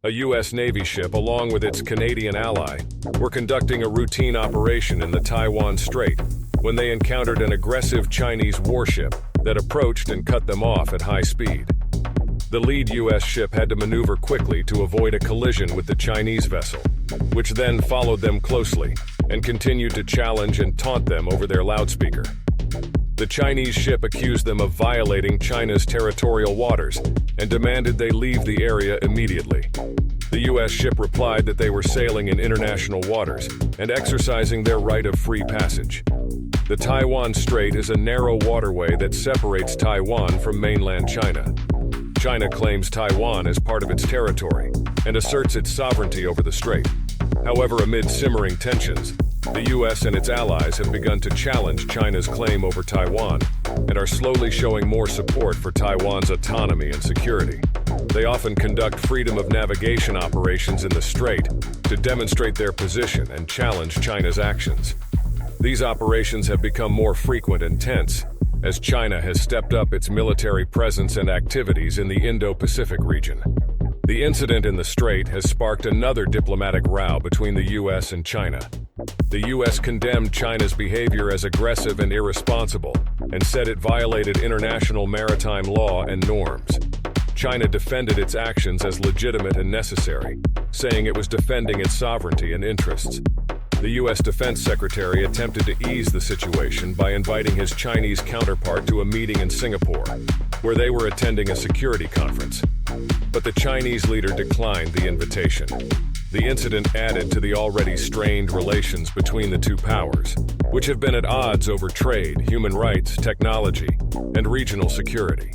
A U.S. Navy ship, along with its Canadian ally, were conducting a routine operation in the Taiwan Strait when they encountered an aggressive Chinese warship that approached and cut them off at high speed. The lead U.S. ship had to maneuver quickly to avoid a collision with the Chinese vessel, which then followed them closely and continued to challenge and taunt them over their loudspeaker. The Chinese ship accused them of violating China's territorial waters and demanded they leave the area immediately. The U.S. ship replied that they were sailing in international waters and exercising their right of free passage. The Taiwan Strait is a narrow waterway that separates Taiwan from mainland China. China claims Taiwan as part of its territory and asserts its sovereignty over the strait. However, amid simmering tensions, the U.S. and its allies have begun to challenge China's claim over Taiwan and are slowly showing more support for Taiwan's autonomy and security. They often conduct freedom of navigation operations in the strait to demonstrate their position and challenge China's actions. These operations have become more frequent and tense as China has stepped up its military presence and activities in the Indo-Pacific region. The incident in the strait has sparked another diplomatic row between the U.S. and China. The U.S. condemned China's behavior as aggressive and irresponsible and said it violated international maritime law and norms. China defended its actions as legitimate and necessary, saying it was defending its sovereignty and interests. The U.S. Defense Secretary attempted to ease the situation by inviting his Chinese counterpart to a meeting in Singapore, where they were attending a security conference. But the Chinese leader declined the invitation. The incident added to the already strained relations between the two powers, which have been at odds over trade, human rights, technology, and regional security.